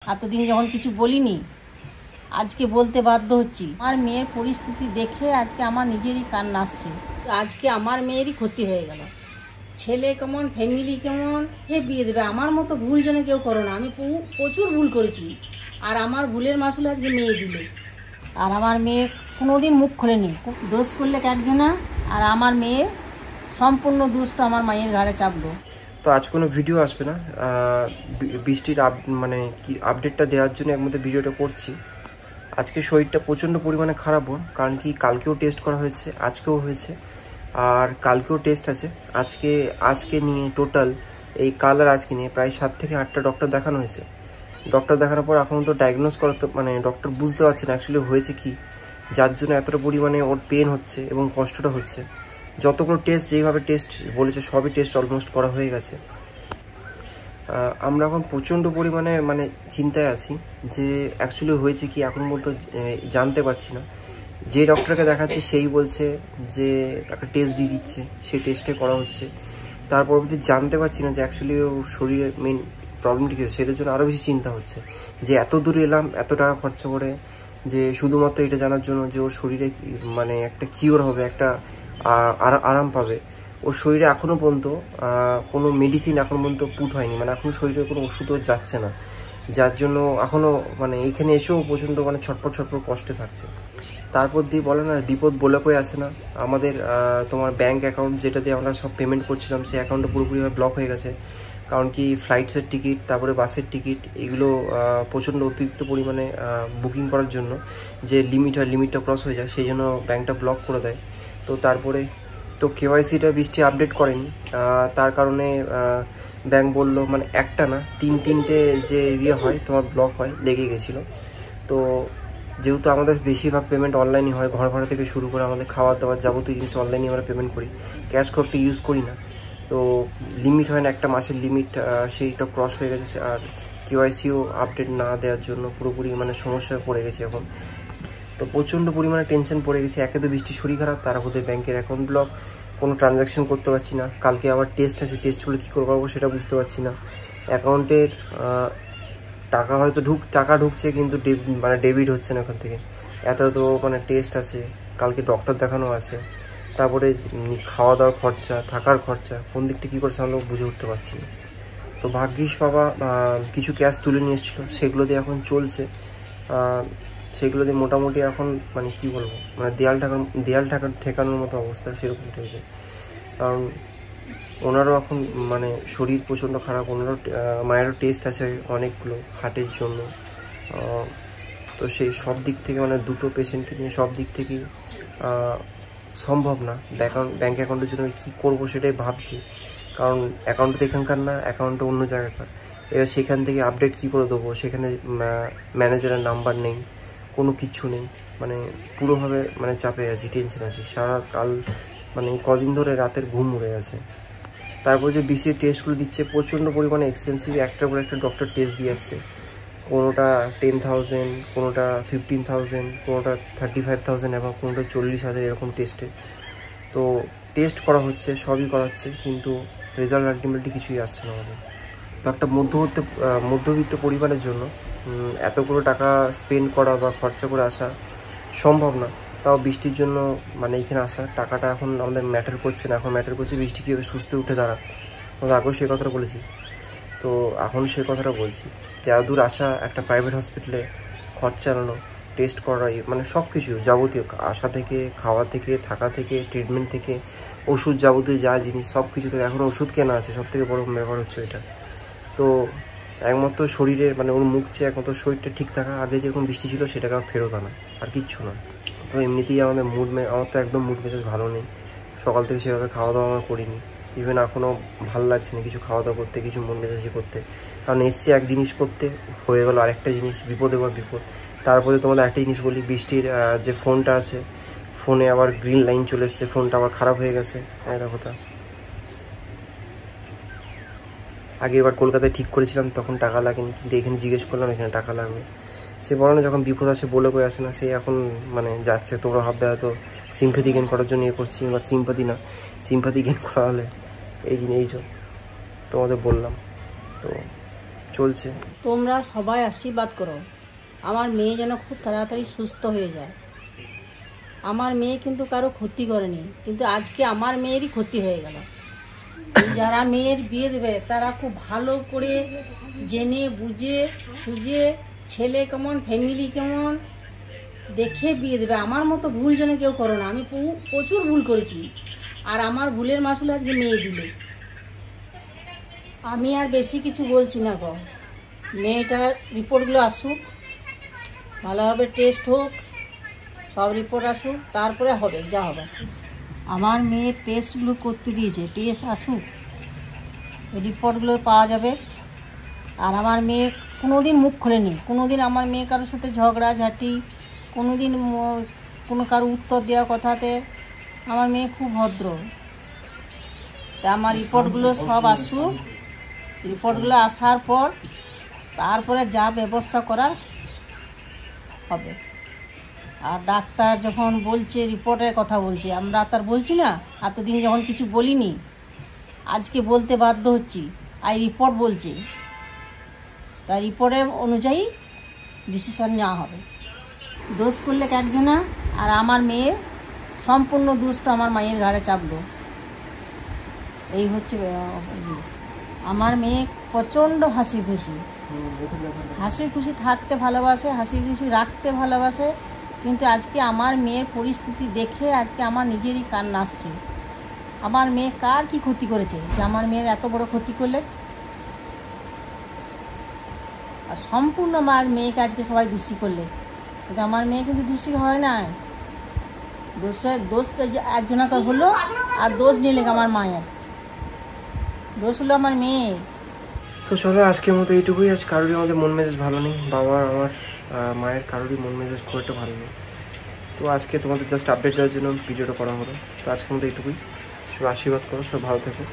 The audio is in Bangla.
এতদিন যখন কিছু বলিনি, আজকে বলতে বাধ্য হচ্ছি। আমার মেয়ের পরিস্থিতি দেখে আজকে আমার নিজেরই কান্না আসছে। আজকে আমার মেয়েরই ক্ষতি হয়ে গেল। ছেলে কেমন, ফ্যামিলি কেমন, হে বিয়ে দেবে। আমার মতো ভুল যেন কেউ করো না। আমি প্রচুর ভুল করেছি, আর আমার ভুলের মাসুল আজকে মেয়ে দিলে। আর আমার মেয়ে কোনোদিন মুখ খোলেনি। দোষ করলে একজনা, আর আমার মেয়ে সম্পূর্ণ দোষটা আমার মায়ের ঘাড়ে চাপলো। তো আজ কোনো ভিডিও আসবে না, বৃষ্টির মানে কি আপডেটটা দেওয়ার জন্য এর মধ্যে ভিডিওটা করছি। আজকে শরীরটা প্রচণ্ড পরিমাণে খারাপ হন, কারণ কি কালকেও টেস্ট করা হয়েছে, আজকেও হয়েছে, আর কালকেও টেস্ট আছে। আজকে নিয়ে টোটাল এই কাল আর আজকে নিয়ে প্রায় 7 থেকে 8টা ডক্টর দেখানো হয়েছে। ডক্টর দেখানোর পর এখন তো ডায়াগনোজ করা তো মানে ডক্টর বুঝতে পারছে না অ্যাকচুয়ালি হয়েছে কি, যার জন্য এতটা পরিমাণে ওর পেন হচ্ছে এবং কষ্টটা হচ্ছে। যতগুলো টেস্ট যেভাবে টেস্ট বলেছে সবই টেস্ট অলমোস্ট করা হয়ে গেছে। আমরা এখন প্রচণ্ড পরিমাণে মানে চিন্তায় আছি যে অ্যাকচুয়ালি হয়েছে কি এখন বলতে জানতে পারছি না। যে ডক্টরকে দেখাচ্ছে সেই বলছে যে একটা টেস্ট দিয়ে দিচ্ছে, সেই টেস্টে করা হচ্ছে। তার পরবর্তী জানতে পারছি না যে অ্যাকচুয়ালি ওর শরীরের মেন প্রবলেমটি কী হচ্ছে। সেটার জন্য আরও বেশি চিন্তা হচ্ছে যে এত দূরে এলাম, এত টাকা খরচা করে, যে শুধুমাত্র এটা জানার জন্য যে ওর শরীরে মানে একটা কিওর হবে, একটা আরাম পাবে। ওর শরীরে এখনও পর্যন্ত কোনো মেডিসিন এখন পর্যন্ত পুট হয়নি, মানে এখনও শরীরে কোনো ওষুধও যাচ্ছে না, যার জন্য এখনও মানে এইখানে এসেও প্রচণ্ড মানে ছটপট কষ্টে থাকছে। তারপর দিয়ে বলে না বিপদ বলে কই আসে না। আমাদের তোমার ব্যাঙ্ক অ্যাকাউন্ট যেটা দিয়ে আমরা সব পেমেন্ট করছিলাম, সেই অ্যাকাউন্টটা পুরোপুরিভাবে ব্লক হয়ে গেছে। কারণ কি ফ্লাইটসের টিকিট, তারপরে বাসের টিকিট, এগুলো প্রচণ্ড অতিরিক্ত পরিমাণে বুকিং করার জন্য যে লিমিট হয়, লিমিটটা ক্রস হয়ে যায়, সেই জন্য ব্যাঙ্কটা ব্লক করে দেয়। তো তারপরে তো কেওয়াইসিটা বৃষ্টি আপডেট করেনি, তার কারণে ব্যাঙ্ক বললো মানে একটা না তিনটে যে ইয়ে হয় তোমার ব্লক হয়, লেগে গেছিলো। তো যেহেতু আমাদের বেশিরভাগ পেমেন্ট অনলাইনই হয়, ঘর ভাড়া থেকে শুরু করে আমাদের খাওয়া দাওয়া যাবতীয় জিনিস অনলাইনে আমরা পেমেন্ট করি, ক্যাশ খুব একটা ইউজ করি না। তো লিমিট হয় না, একটা মাসের লিমিট, সেইটা ক্রস হয়ে গেছে। আর কেওয়াইসিও আপডেট না দেওয়ার জন্য পুরোপুরি মানে সমস্যায় পড়ে গেছে এখন। তো প্রচণ্ড পরিমাণে টেনশন পড়ে গেছে। একে তো বৃষ্টি শরীর খারাপ, তার মধ্যে ব্যাংকের অ্যাকাউন্ট ব্লক, কোনো ট্রানজ্যাকশন করতে পারছি না। কালকে আবার টেস্ট আছে, টেস্টগুলো কী করে পারবো সেটা বুঝতে পারছি না। অ্যাকাউন্টের টাকা হয়তো টাকা ঢুকছে, কিন্তু মানে ডেবিট হচ্ছে না ওখান থেকে। এত মানে টেস্ট আছে, কালকে ডক্টর দেখানো আছে, তারপরে খাওয়া দাওয়ার খরচা, থাকার খরচা, কোন দিকটা কী করছে আমরা বুঝে উঠতে পারছি না। তো ভাগ্যিস বাবা কিছু ক্যাশ তুলে নিয়ে এসেছিলো, সেগুলো দিয়ে এখন চলছে। সেগুলো দিয়ে মোটামুটি এখন মানে কি বলবো, মানে দেয়াল ঠেকানোর মতো অবস্থা সেরকম টাইপের। কারণ ওনারও এখন মানে শরীর প্রচণ্ড খারাপ, ওনারও মায়েরও টেস্ট আছে অনেকগুলো হার্টের জন্য। তো সেই সব দিক থেকে মানে দুটো পেশেন্টকে নিয়ে সব দিক থেকেই সম্ভব না। ব্যাঙ্ক অ্যাকাউন্টের জন্য কী করবো সেটাই ভাবছি। কারণ অ্যাকাউন্ট তো এখানকার না, অ্যাকাউন্টটা অন্য জায়গাকার। এবার সেখান থেকে আপডেট কী করে দেবো, সেখানে ম্যানেজারের নাম্বার নেই, কোনো কিচ্ছু নেই। মানে পুরোভাবে মানে চাপে আছি, টেনশন আছি সারা কাল, মানে কদিন ধরে রাতের ঘুম উড়ে গেছে। তারপর যে বিসির টেস্টগুলো দিচ্ছে প্রচণ্ড পরিমাণে এক্সপেন্সিভ, একটার পর একটা ডক্টর টেস্ট দিয়ে যাচ্ছে। কোনোটা 10,000, কোনোটা 15,000, কোনোটা 35,000 এবং কোনোটা 40,000 এরকম টেস্টে। তো টেস্ট করা হচ্ছে, সবই করা হচ্ছে, কিন্তু রেজাল্ট আলটিমেটলি কিছুই আসছে না আমাদের। তো একটা মধ্যবিত্ত পরিবারের জন্য এতগুলো টাকা স্পেন্ড করা বা খরচা করে আসা সম্ভব না। তাও বৃষ্টির জন্য মানে এখানে আসা, টাকাটা এখন আমাদের ম্যাটার করছে না। এখন ম্যাটার করছে বৃষ্টি কীভাবে সুস্থ উঠে দাঁড়াক। আমরা আগেও সে কথাটা বলেছি, তো এখন সে কথাটা বলছি যে এত দূর আসা, একটা প্রাইভেট হসপিটালে খরচা চালানো, টেস্ট করা, মানে সব কিছু যাবতীয়, আসা থেকে, খাওয়া থেকে, থাকা থেকে, ট্রিটমেন্ট থেকে, ওষুধ যাবতীয় যা জিনিস সব কিছু থেকে, এখন ওষুধ কেনা আছে, সব থেকে বড় ব্যাপার হচ্ছে এটা। তো একমাত্র শরীরের মানে ওর মুখ চেয়ে একমাত্র শরীরটা ঠিক থাকা, আগে যেরকম বৃষ্টি ছিল সেটাকে ফেরত আনা, আর কিচ্ছু না। তো এমনিতেই আমাদের আমার তো একদম মুড মেজাজ ভালো নেই। সকাল থেকে সেভাবে খাওয়া দাওয়া আমরা করিনি, ইভেন এখনও ভালো লাগছে না কিছু খাওয়া দাওয়া করতে, কিছু মন মেজাজি করতে। কারণ এসছি এক জিনিস করতে, হয়ে গেল আরেকটা জিনিস, বিপদে বা বিপদ। তারপরে তোমাদের একটা জিনিস বলি, বৃষ্টির যে ফোনটা আছে, ফোনে আবার গ্রিন লাইন চলে এসছে, ফোনটা আবার খারাপ হয়ে গেছে। দেখো তা আগে এবার কলকাতায় ঠিক করেছিলাম, তখন টাকা লাগেনি, কিন্তু এখানে জিজ্ঞেস করলাম এখানে টাকা লাগবে। সে বলো না যখন বিপদ আসে বলে কই আসে না, সে এখন মানে যাচ্ছে। তোমরা ভাববে হয়তো সিম্পাথি গেন করার জন্য ইয়ে করছি, এবার সিম্পাথি না, সিম্পাথি গেন করা হলে এই জন্য তোমাদের বললাম। তো চলছে। তোমরা সবাই আশীর্বাদ করো আমার মেয়ে যেন খুব তাড়াতাড়ি সুস্থ হয়ে যায়। আমার মেয়ে কিন্তু কারো ক্ষতি করেনি, কিন্তু আজকে আমার মেয়েরই ক্ষতি হয়ে গেল। যারা মেয়ের বিয়ে দেবে তারা খুব ভালো করে জেনে বুঝে সুঝে ছেলে কেমন ফ্যামিলি কেমন দেখে বিয়ে দেবে। আমার মতো ভুল যেন কেউ করো না। আমি প্রচুর ভুল করেছি, আর আমার ভুলের মাসুল আজকে মেয়ে দিলে। আমি আর বেশি কিছু বলছি না গো। মেয়েটার রিপোর্টগুলো আসুক, ভালোভাবে টেস্ট হোক, সব রিপোর্ট আসুক, তারপরে হবে যা হবে। আমার মেয়ের টেস্টগুলো করতে দিয়েছে, টেস্ট আসুক, রিপোর্টগুলো পাওয়া যাবে। আর আমার মেয়ে কোনোদিন মুখ খোলেনি, কোনোদিন আমার মেয়ে কারোর সাথে ঝগড়াঝাটি, কোনোদিন কোনো কারো উত্তর দেওয়া কথাতে আমার মেয়ে খুব ভদ্র। তা আমার রিপোর্টগুলো সব আসুক, রিপোর্টগুলো আসার পর তারপরে যা ব্যবস্থা করার হবে। আর ডাক্তার যখন বলছে রিপোর্টের কথা বলছে, আমরা তার বলছি না, এতদিন যখন কিছু বলিনি, আজকে বলতে বাধ্য হচ্ছি। আর রিপোর্ট বলছে, তার রিপোর্টের অনুযায়ী ডিসিশন নেওয়া হবে। দোষ করলে একজনা, আর আমার মেয়ে সম্পূর্ণ দোষটা আমার মায়ের ঘাড়ে চাপলো। এই হচ্ছে আমার মেয়ে প্রচণ্ড হাসি খুশি থাকতে ভালোবাসে, হাসি খুশি রাখতে ভালোবাসে। কিন্তু আজকে আমার মেয়ের পরিস্থিতি দেখে আজকে আমার নিজেরই কান্না আসছে। আমার মেয়ে কার কি ক্ষতি করেছে যে আমার মেয়ের এত বড় ক্ষতি করলে? আর সম্পূর্ণ আমার মেয়েকে আজকে সবাই দোষী করলে, কিন্তু আমার মেয়ে কিন্তু দোষী হয় না। দোষ একজনকে হলো, আর দোষ নিলে আমার মায়ের দোষ হলো আমার মেয়ে। তো চলো আজকের মতো এইটুকুই। আজ কারোরই আমাদের মন মেজাজ ভালো নেই, বাবার আমার মায়ের কারোরই মন মেজাজ খুব একটা ভালো নেই। তো আজকে তোমাদের জাস্ট আপডেট দেওয়ার জন্য ভিডিওটা করা হলো। তো আজকের মতো এইটুকুই। সব আশীর্বাদ করো, সব ভালো থেকো।